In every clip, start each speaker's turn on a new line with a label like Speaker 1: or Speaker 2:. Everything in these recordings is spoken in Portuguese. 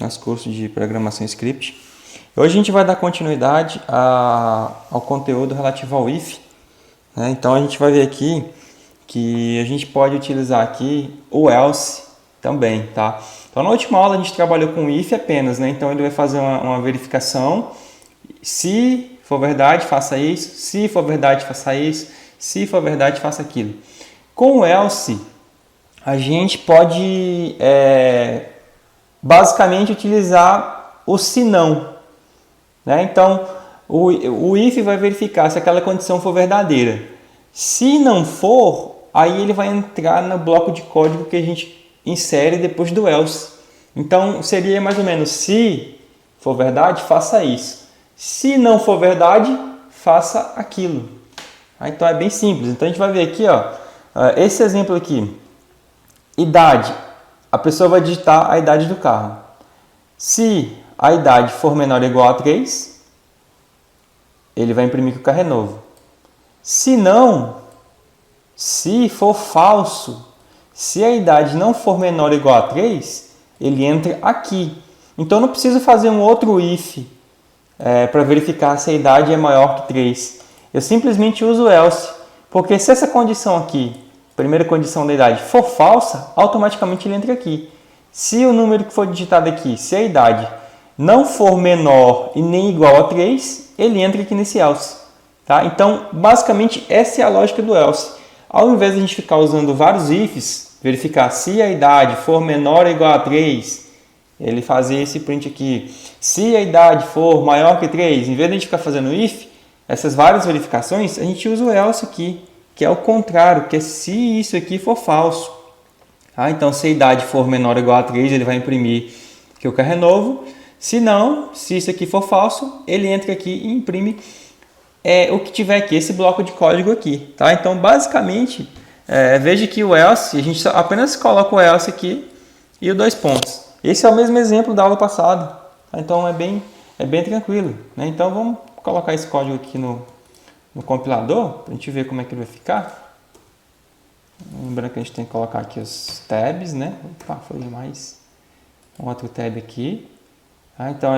Speaker 1: nosso curso de programação script. Hoje a gente vai dar continuidade ao conteúdo relativo ao if, né? Então a gente vai ver aqui que a gente pode utilizar aqui o else também, tá? Então na última aula a gente trabalhou com if apenas, né? Então ele vai fazer uma verificação. Se for verdade, faça isso. Se for verdade, faça isso. Se for verdade, faça aquilo. Com o else, a gente pode basicamente utilizar o se não, né? Então, o if vai verificar se aquela condição for verdadeira. Se não for, aí ele vai entrar no bloco de código que a gente insere depois do else. Então, seria mais ou menos, se for verdade, faça isso. Se não for verdade, faça aquilo. Então, é bem simples. Então, a gente vai ver aqui, ó, esse exemplo aqui. Idade. A pessoa vai digitar a idade do carro. Se a idade for menor ou igual a 3, ele vai imprimir que o carro é novo. Se não, se for falso, se a idade não for menor ou igual a 3, ele entra aqui. Então, não preciso fazer um outro if para verificar se a idade é maior que 3. Eu simplesmente uso else, porque se essa condição aqui, primeira condição da idade, for falsa, automaticamente ele entra aqui. Se o número que for digitado aqui, se a idade não for menor e nem igual a 3, ele entra aqui nesse else. Tá? Então, basicamente, essa é a lógica do else. Ao invés de a gente ficar usando vários ifs, verificar se a idade for menor ou igual a 3, ele fazer esse print aqui. Se a idade for maior que 3, em vez de a gente ficar fazendo if, essas várias verificações, a gente usa o else aqui, que é o contrário, que é se isso aqui for falso. Então, se a idade for menor ou igual a 3, ele vai imprimir que o carro é novo. Se não, se isso aqui for falso, ele entra aqui e imprime o que tiver aqui, esse bloco de código aqui. Tá? Então, basicamente, veja que o else, a gente apenas coloca o else aqui e os dois pontos. Esse é o mesmo exemplo da aula passada. Tá? Então, é bem tranquilo. Né? Então, vamos colocar esse código aqui no compilador, para a gente ver como é que ele vai ficar. Lembrando que a gente tem que colocar aqui os tabs, né? Opa, foi demais. Um outro tab aqui. Então,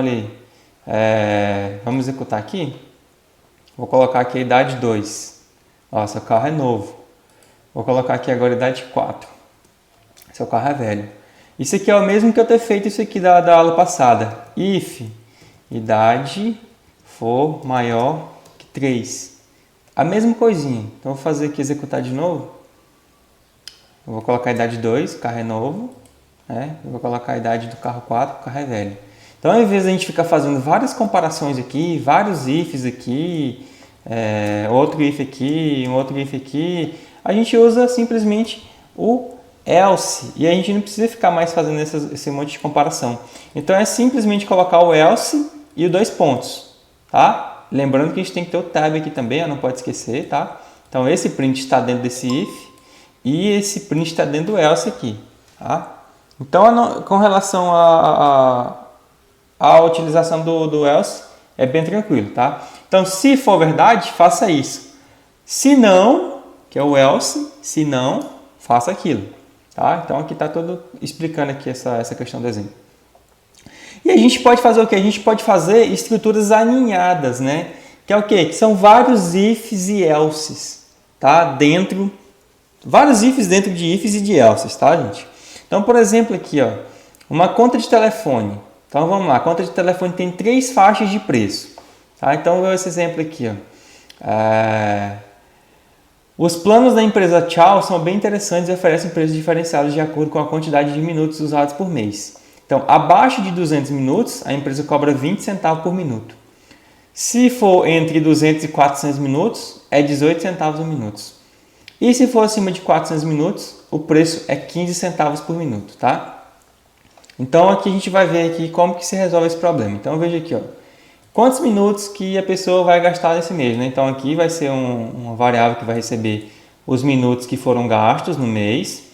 Speaker 1: vamos executar aqui. Vou colocar aqui a idade 2. Ó, seu carro é novo. Vou colocar aqui agora a idade 4. Seu carro é velho. Isso aqui é o mesmo que eu ter feito isso aqui da aula passada. If idade for maior que 3. A mesma coisinha. Então, vou fazer aqui, executar de novo. Eu vou colocar a idade 2, o carro é novo. Eu vou colocar a idade do carro 4, o carro é velho. Então, ao invés de a gente ficar fazendo várias comparações aqui, vários ifs aqui, outro if aqui, um outro if aqui, a gente usa simplesmente o else. E a gente não precisa ficar mais fazendo esse monte de comparação. Então, é simplesmente colocar o else e os dois pontos. Tá? Lembrando que a gente tem que ter o tab aqui também, não pode esquecer. Tá? Então, esse print está dentro desse if e esse print está dentro do else aqui. Tá? Então, com relação a utilização do else, é bem tranquilo, tá? Então, se for verdade, faça isso. Se não, que é o else, se não, faça aquilo, tá? Então, aqui está todo explicando aqui essa questão do exemplo. E a gente pode fazer o quê? A gente pode fazer estruturas aninhadas, né? Que é o quê? Que são vários ifs e elses, tá? Vários ifs dentro de ifs e de elses, tá, gente? Então, por exemplo, aqui, ó, uma conta de telefone. Então, vamos lá. A conta de telefone tem 3 faixas de preço. Tá? Então, vou ver esse exemplo aqui. Ó. Os planos da empresa Tchau são bem interessantes e oferecem preços diferenciados de acordo com a quantidade de minutos usados por mês. Então, abaixo de 200 minutos, a empresa cobra 20 centavos por minuto. Se for entre 200 e 400 minutos, é 18 centavos por minuto. E se for acima de 400 minutos, o preço é 15 centavos por minuto, tá? Então, aqui a gente vai ver aqui como que se resolve esse problema. Então, veja aqui, ó, quantos minutos que a pessoa vai gastar nesse mês, né? Então, aqui vai ser uma variável que vai receber os minutos que foram gastos no mês.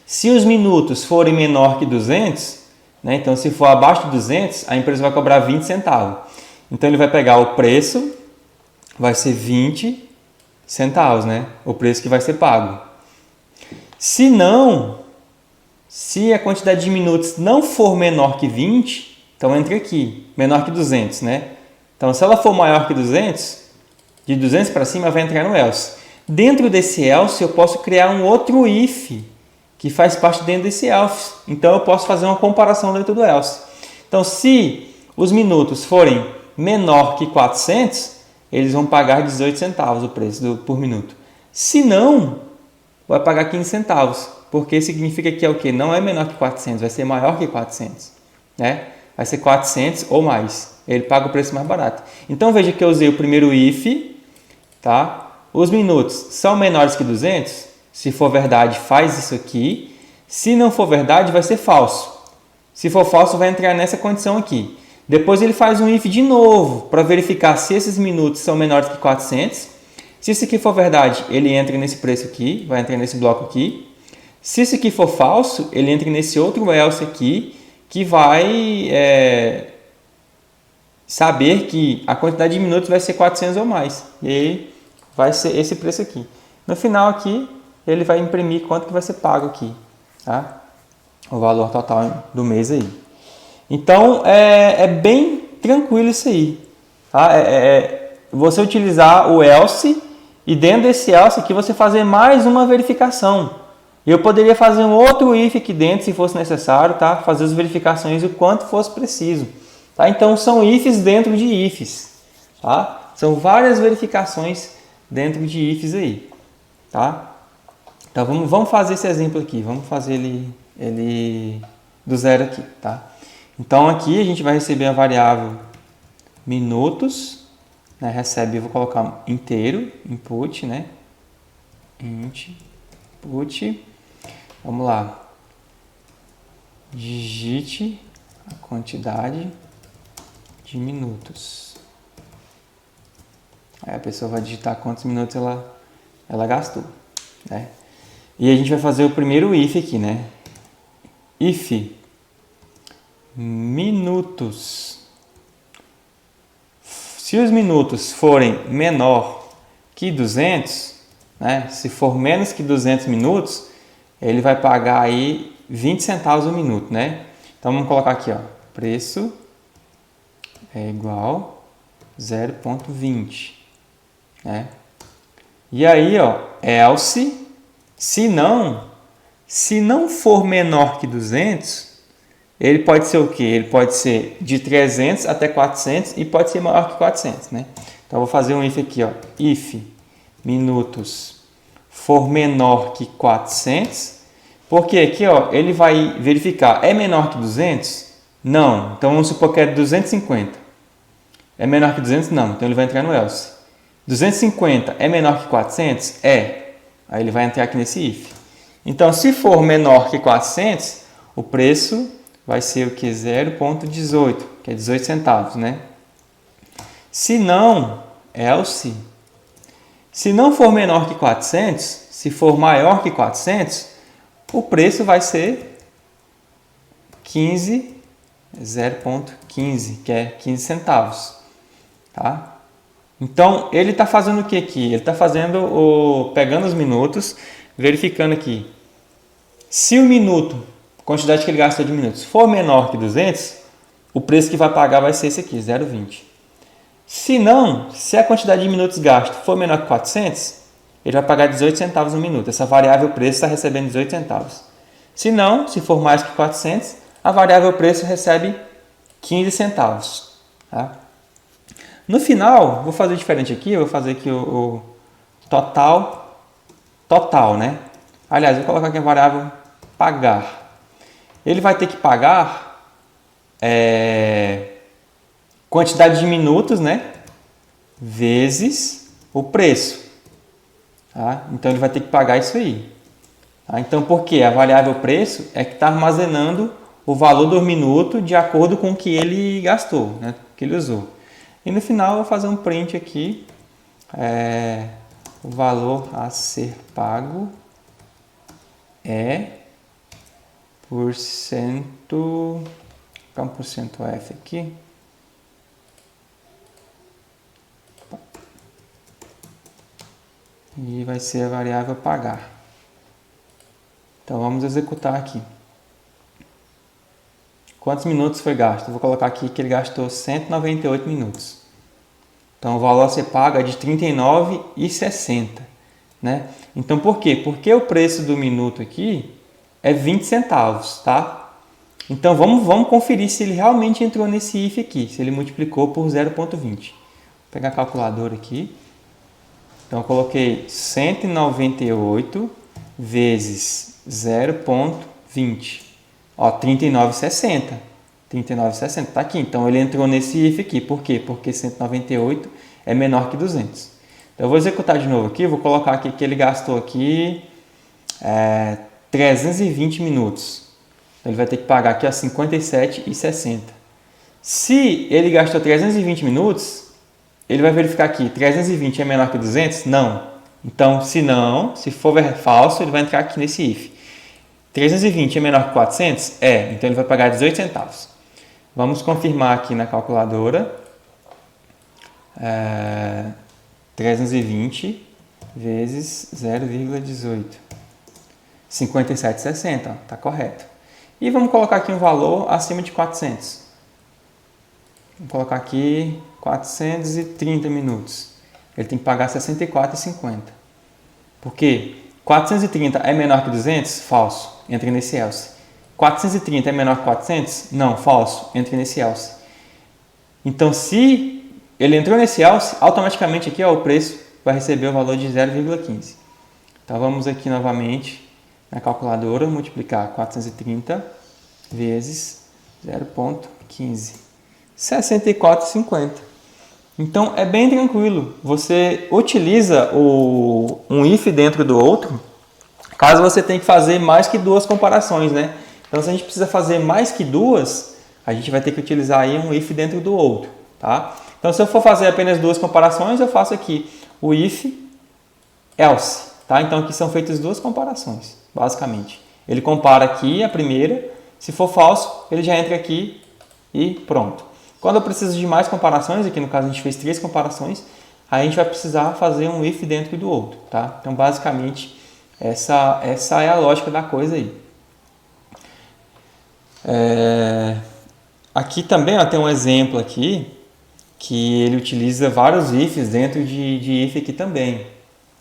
Speaker 1: Se os minutos forem menor que 200, né? Então, se for abaixo de 200, a empresa vai cobrar 20 centavos. Então, ele vai pegar o preço, vai ser 20 centavos, né? O preço que vai ser pago. Se Se a quantidade de minutos não for menor que 20, então entra aqui, menor que 200, né? Então, se ela for maior que 200, de 200 para cima vai entrar no else. Dentro desse else, eu posso criar um outro if, que faz parte dentro desse else. Então, eu posso fazer uma comparação dentro do else. Então, se os minutos forem menor que 400, eles vão pagar 18 centavos o preço por minuto. Se não, vai pagar 15 centavos, porque significa que é o quê? Não é menor que 400, vai ser maior que 400, né? Vai ser 400 ou mais. Ele paga o preço mais barato. Então, veja que eu usei o primeiro if, tá? Os minutos são menores que 200? Se for verdade, faz isso aqui. Se não for verdade, vai ser falso. Se for falso, vai entrar nessa condição aqui. Depois ele faz um if de novo, para verificar se esses minutos são menores que 400. Se isso aqui for verdade, ele entra nesse preço aqui, vai entrar nesse bloco aqui. Se isso aqui for falso, ele entra nesse outro else aqui, que vai saber que a quantidade de minutos vai ser 400 ou mais. E aí vai ser esse preço aqui. No final aqui, ele vai imprimir quanto que vai ser pago aqui, tá? O valor total do mês aí. Então, é bem tranquilo isso aí. Tá? Você utilizar o else e dentro desse else aqui você fazer mais uma verificação. Eu poderia fazer um outro if aqui dentro se fosse necessário, tá? Fazer as verificações o quanto fosse preciso. Tá? Então, são ifs dentro de ifs. Tá? São várias verificações dentro de ifs aí. Tá? Então, vamos fazer esse exemplo aqui. Vamos fazer ele do zero aqui. Tá? Então, aqui a gente vai receber a variável minutos. Né? Recebe, eu vou colocar inteiro, input, né? Input. Vamos lá. Digite a quantidade de minutos. Aí a pessoa vai digitar quantos minutos ela gastou, né? E a gente vai fazer o primeiro if aqui, né? If minutos. Se os minutos forem menor que 200, né? Se for menos que 200 minutos, ele vai pagar aí 20 centavos o minuto, né? Então vamos colocar aqui, ó, preço é igual 0,20, né? E aí, ó, else, se não for menor que 200, ele pode ser o quê? Ele pode ser de 300 até 400 e pode ser maior que 400, né? Então, eu vou fazer um if aqui, ó, if minutos for menor que 400, porque aqui, ó, ele vai verificar, é menor que 200? Não. Então, vamos supor que é 250. É menor que 200? Não. Então, ele vai entrar no else. 250 é menor que 400? É. Aí, ele vai entrar aqui nesse if. Então, se for menor que 400, o preço vai ser o que? 0,18, que é 18 centavos, né? Se não, else. Se não for menor que 400, se for maior que 400, o preço vai ser 0,15, que é 15 centavos. Tá? Então, ele está fazendo o que aqui? Ele está pegando os minutos, verificando aqui. Se o minuto, a quantidade que ele gastou de minutos, for menor que 200, o preço que vai pagar vai ser esse aqui, 0,20. Se não, se a quantidade de minutos gastos for menor que 400, ele vai pagar 18 centavos no minuto. Essa variável preço está recebendo 18 centavos. Se não, se for mais que 400, a variável preço recebe 15 centavos. Tá? No final, vou fazer diferente aqui, eu vou fazer aqui o total, né? Aliás, vou colocar aqui a variável pagar. Ele vai ter que pagar quantidade de minutos, né? Vezes o preço. Tá? Então, ele vai ter que pagar isso aí. Tá? Então, por quê? A variável preço é que está armazenando o valor do minuto de acordo com o que ele gastou, né? Que ele usou. E no final, eu vou fazer um print aqui. O valor a ser pago é porcento. Vou colocar 1%F aqui. E vai ser a variável pagar. Então, vamos executar aqui. quantos minutos foi gasto? Eu vou colocar aqui que ele gastou 198 minutos. Então o valor a ser pago é de R$ 39,60, né? Então por quê? Porque o preço do minuto aqui é 20 centavos, tá? Então vamos conferir se ele realmente entrou nesse if aqui, se ele multiplicou por 0,20. Vou pegar a calculadora aqui. Então eu coloquei 198 vezes 0,20. Ó, 39,60. 39,60 tá aqui. Então ele entrou nesse if aqui. Por quê? Porque 198 é menor que 200. Então eu vou executar de novo aqui. Vou colocar aqui que ele gastou aqui 320 minutos. Então ele vai ter que pagar aqui a 57,60. Se ele gastou 320 minutos, ele vai verificar aqui. 320 é menor que 200? Não. Então, se for falso, ele vai entrar aqui nesse if. 320 é menor que 400? É. Então ele vai pagar 18 centavos. Vamos confirmar aqui na calculadora. 320 vezes 0,18. 57,60. Está correto. E vamos colocar aqui um valor acima de 400. Vamos colocar aqui 430 minutos. Ele tem que pagar 64,50. Por quê? 430 é menor que 200? Falso. Entre nesse else. 430 é menor que 400? Não, falso. Entre nesse else. Então, se ele entrou nesse else, automaticamente aqui o preço vai receber o valor de 0,15. Então, vamos aqui novamente na calculadora, multiplicar 430 vezes 0,15. 64,50. Então, é bem tranquilo. Você utiliza um if dentro do outro, caso você tenha que fazer mais que duas comparações, né? Então, se a gente precisa fazer mais que duas, a gente vai ter que utilizar aí um if dentro do outro, tá? Então, se eu for fazer apenas duas comparações, eu faço aqui o if else, tá? Então, aqui são feitas duas comparações, basicamente. Ele compara aqui a primeira, se for falso, ele já entra aqui e pronto. Quando eu preciso de mais comparações, aqui no caso a gente fez 3 comparações, aí a gente vai precisar fazer um if dentro do outro, tá? Então, basicamente, essa é a lógica da coisa aí. Aqui também tem um exemplo aqui, que ele utiliza vários ifs dentro de if aqui também,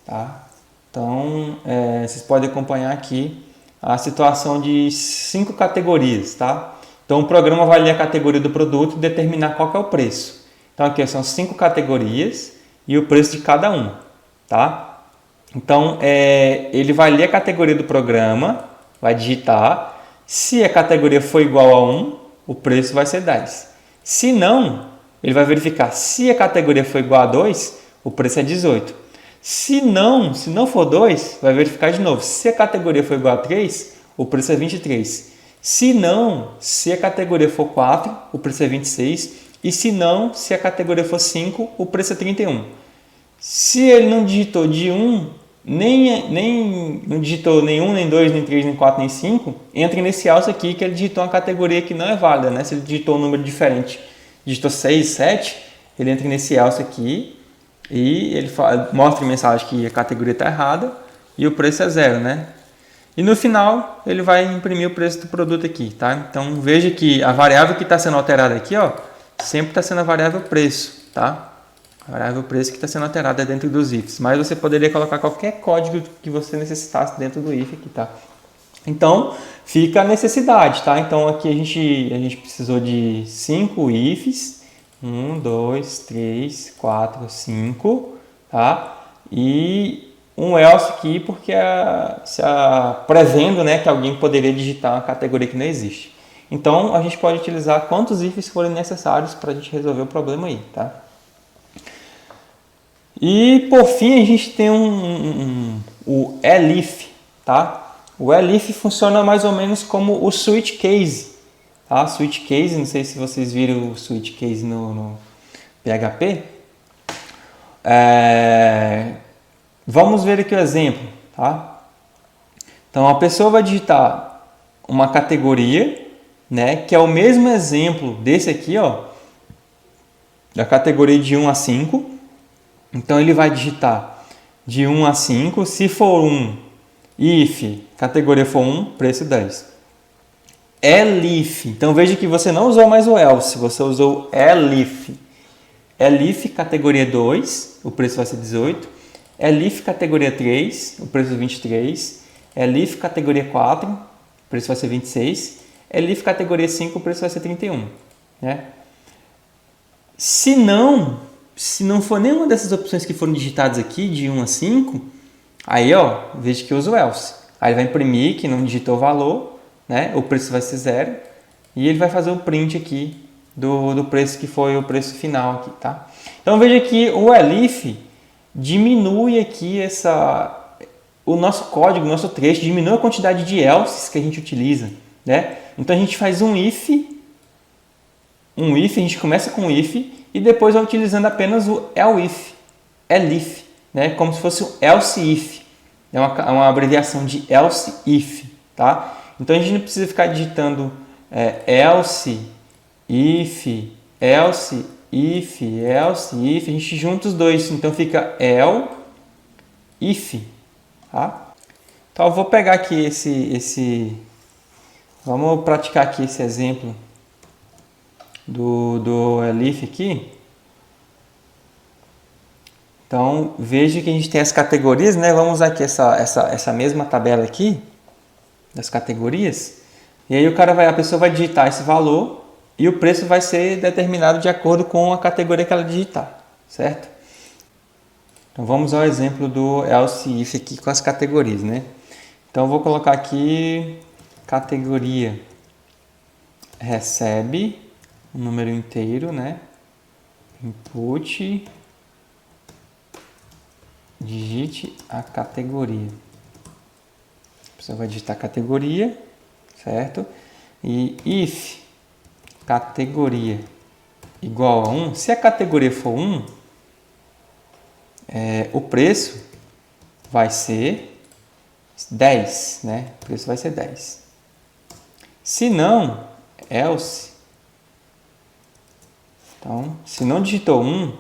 Speaker 1: tá? Então, vocês podem acompanhar aqui a situação de 5 categorias, tá? Então, o programa vai ler a categoria do produto e determinar qual que é o preço. Então, aqui são 5 categorias e o preço de cada um, tá? Então, ele vai ler a categoria do programa, vai digitar. Se a categoria for igual a 1, o preço vai ser 10. Se não, ele vai verificar. Se a categoria for igual a 2, o preço é 18. Se não for 2, vai verificar de novo. Se a categoria for igual a 3, o preço é 23. Se a categoria for 4, o preço é 26. E se a categoria for 5, o preço é 31. Se ele não digitou de 1, não digitou nem 1, nem 2, nem 3, nem 4, nem 5, entra nesse else aqui que ele digitou uma categoria que não é válida, né? Se ele digitou um número diferente, digitou 6, 7, ele entra nesse else aqui e ele mostra a mensagem que a categoria está errada e o preço é 0, né? E no final, ele vai imprimir o preço do produto aqui, tá? Então, veja que a variável que está sendo alterada aqui, sempre está sendo a variável preço, tá? A variável preço que está sendo alterada dentro dos ifs. Mas você poderia colocar qualquer código que você necessitasse dentro do if aqui, tá? Então, fica a necessidade, tá? Então, aqui a gente precisou de 5 ifs. 1, 2, 3, 4, 5, tá? E um else aqui, porque prevendo, né, que alguém poderia digitar uma categoria que não existe. Então, a gente pode utilizar quantos ifs forem necessários para a gente resolver o problema aí, tá? E, por fim, a gente tem o elif, tá? O elif funciona mais ou menos como o switch case, tá? Switch case, não sei se vocês viram o switch case no PHP. Vamos ver aqui o exemplo, tá? Então, a pessoa vai digitar uma categoria, né, que é o mesmo exemplo desse aqui, da categoria de 1 a 5. Então, ele vai digitar de 1 a 5. Se for 1, if, categoria for 1, preço 10. elif. Então veja que você não usou mais o else, você usou elif. Elif categoria 2, o preço vai ser 18. Elif categoria 3, o preço é 23. Elif categoria 4, o preço vai ser 26. Elif categoria 5, o preço vai ser 31. Né? Se não for nenhuma dessas opções que foram digitadas aqui, de 1 a 5, aí ó, veja que eu uso o else. Aí ele vai imprimir que não digitou o valor, né? O preço vai ser 0 e ele vai fazer o print aqui do preço que foi o preço final aqui, tá? Então veja que o elif diminui aqui o nosso código, o nosso trecho, diminui a quantidade de elses que a gente utiliza, né? Então a gente faz um if, a gente começa com if e depois vai utilizando apenas o elif, né? Como se fosse o else if, é uma abreviação de else if, tá? Então a gente não precisa ficar digitando else, if, else, if, else, if, a gente junta os dois, então fica if, tá? Então eu vou pegar aqui vamos praticar aqui esse exemplo do elif aqui. Então veja que a gente tem as categorias, né? Vamos usar aqui essa mesma tabela aqui das categorias. E aí a pessoa vai digitar esse valor e o preço vai ser determinado de acordo com a categoria que ela digitar, certo? Então vamos ao exemplo do else if aqui com as categorias, né? Então eu vou colocar aqui categoria recebe um número inteiro, né? Input, digite a categoria. A pessoa vai digitar a categoria, certo? E if categoria igual a 1, se a categoria for 1, o preço vai ser 10, né? O preço vai ser 10. Se não, else. Então, se não digitou 1,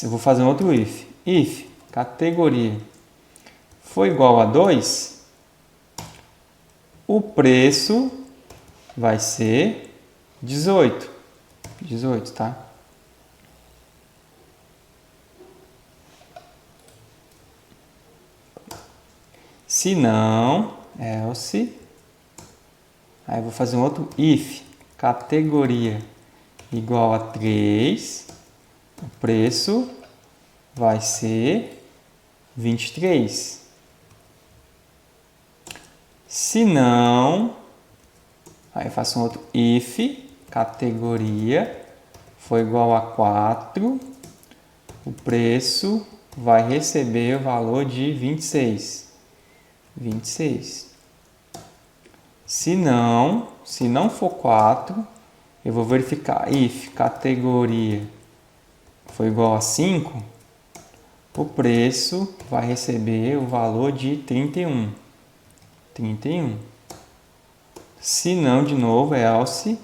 Speaker 1: eu vou fazer um outro if. If categoria for igual a 2, o preço vai ser 18. 18, tá? Se não, else. Aí eu vou fazer um outro if. Categoria igual a 3. O preço vai ser 23. Se não, aí eu faço um outro if. Categoria for igual a 4. O preço vai receber o valor de 26. 26. Se não for 4, eu vou verificar if categoria for igual a 5, o preço vai receber o valor de 31. 31. Se não, de novo, else.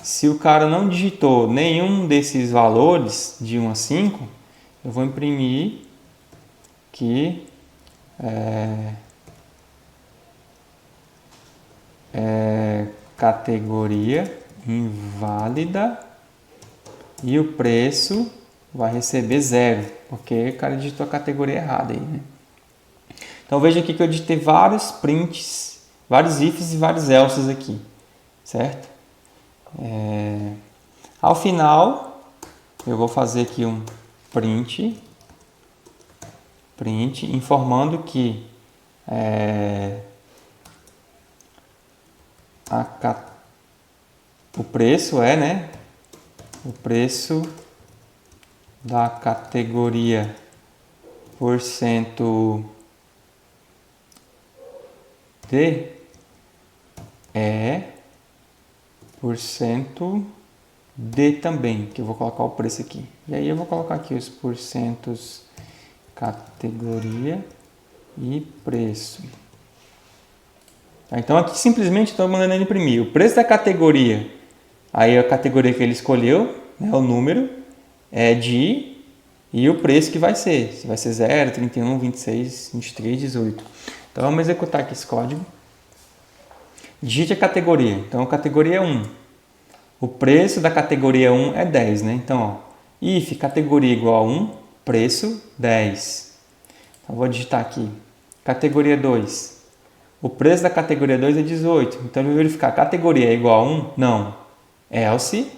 Speaker 1: Se o cara não digitou nenhum desses valores de 1 a 5, eu vou imprimir que categoria inválida e o preço vai receber 0, porque o cara digitou a categoria errada aí, né? Então veja aqui que eu digitei vários prints, vários ifs e vários elses aqui, certo? Ao final eu vou fazer aqui um print informando que o preço né? O preço da categoria porcento de porcento de também, que eu vou colocar o preço aqui. E aí eu vou colocar aqui os porcentos categoria e preço. Então aqui simplesmente estou mandando ele imprimir o preço da categoria, aí a categoria que ele escolheu, né, o número, e o preço que vai ser. Se vai ser 0, 31, 26, 23, 18. Então vamos executar aqui esse código. digite a categoria. Então, categoria 1. O preço da categoria 1 é 10, né? Então, ó, if categoria igual a 1, preço 10. Então, vou digitar aqui. Categoria 2. O preço da categoria 2 é 18. Então, eu vou verificar. Categoria é igual a 1? Não. Else.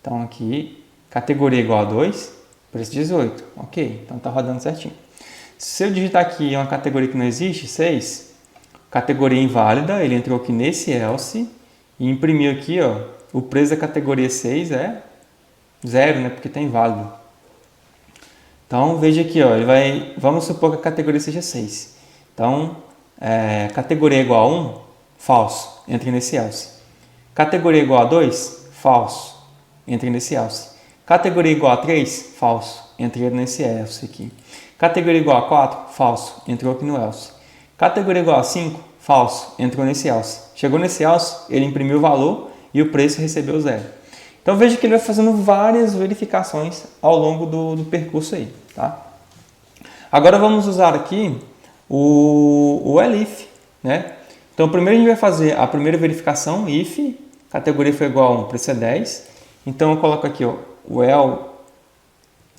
Speaker 1: Então, aqui, categoria igual a 2, preço 18. Ok. Então, está rodando certinho. Se eu digitar aqui uma categoria que não existe, 6, categoria inválida, ele entrou aqui nesse else e imprimiu aqui, ó, o preço da categoria 6 é 0, né, porque está inválido. Então, veja aqui, ó, ele vai, vamos supor que a categoria seja 6. Então, categoria igual a 1, falso, entre nesse else. Categoria igual a 2, falso, entre nesse else. Categoria igual a 3, falso, entre nesse else aqui. Categoria igual a 4, falso, entrou aqui no else. Categoria igual a 5, falso, entrou nesse else. Chegou nesse else, ele imprimiu o valor e o preço recebeu 0. Então veja que ele vai fazendo várias verificações ao longo do percurso aí, tá? Agora vamos usar aqui o elif, né? Então primeiro a gente vai fazer a primeira verificação, if, categoria foi igual a 1, preço é 10. Então eu coloco aqui, ó, o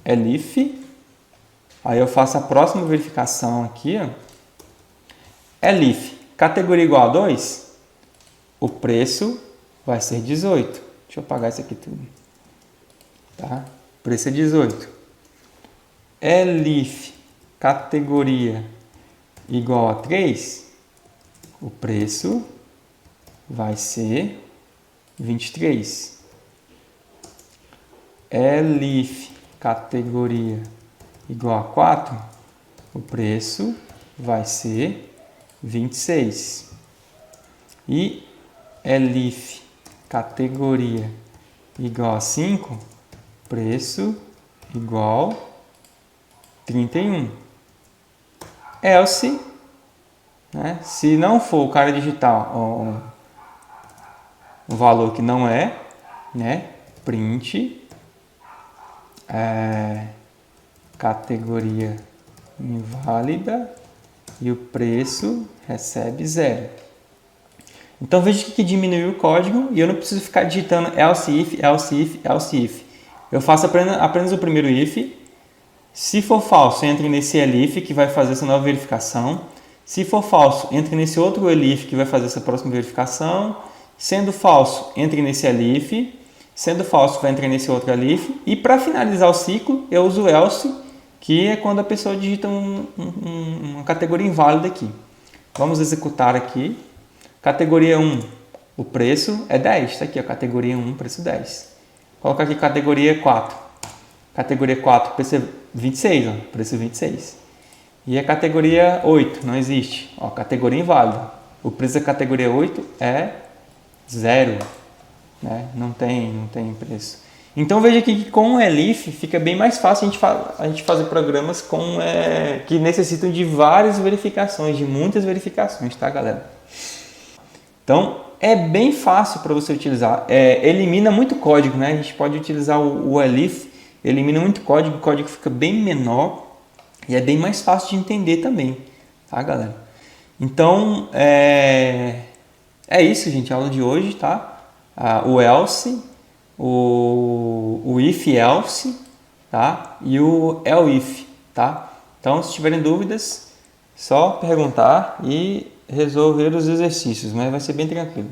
Speaker 1: elif. Aí eu faço a próxima verificação aqui, ó. Elif, categoria igual a 2, o preço vai ser 18. Deixa eu apagar isso aqui tudo. Tá? O preço é 18. Elif, categoria igual a 3, o preço vai ser 23. Elif, categoria igual a 4, o preço vai ser 26. E elif, categoria igual a 5, preço igual 31. Else, né, se não for o cara digitar um valor que não é, né, print categoria inválida e o preço recebe 0. Então veja que diminuiu o código e eu não preciso ficar digitando else if, else if, else if. Eu faço apenas o primeiro if. Se for falso, entre nesse elif que vai fazer essa nova verificação. Se for falso, entre nesse outro elif que vai fazer essa próxima verificação. Sendo falso, entre nesse elif. Sendo falso, vai entrar nesse outro elif. E para finalizar o ciclo, eu uso else, que é quando a pessoa digita uma categoria inválida aqui. Vamos executar aqui. Categoria 1, o preço é 10. Está aqui, ó, categoria 1, preço 10. Coloca aqui categoria 4. Categoria 4, preço é 26, ó, preço 26. E a categoria 8, não existe. Ó, categoria inválida. O preço da categoria 8 é 0. Né? Não tem preço. Então veja aqui que com o elif fica bem mais fácil a gente fazer programas que necessitam de várias verificações, de muitas verificações, tá, galera? Então é bem fácil para você utilizar. Elimina muito código, né? A gente pode utilizar o elif, elimina muito código, o código fica bem menor e é bem mais fácil de entender também, tá, galera? Então é isso, gente, a aula de hoje, tá? O else, o if else, tá? E o elif, tá? Então, se tiverem dúvidas, só perguntar e resolver os exercícios, mas vai ser bem tranquilo.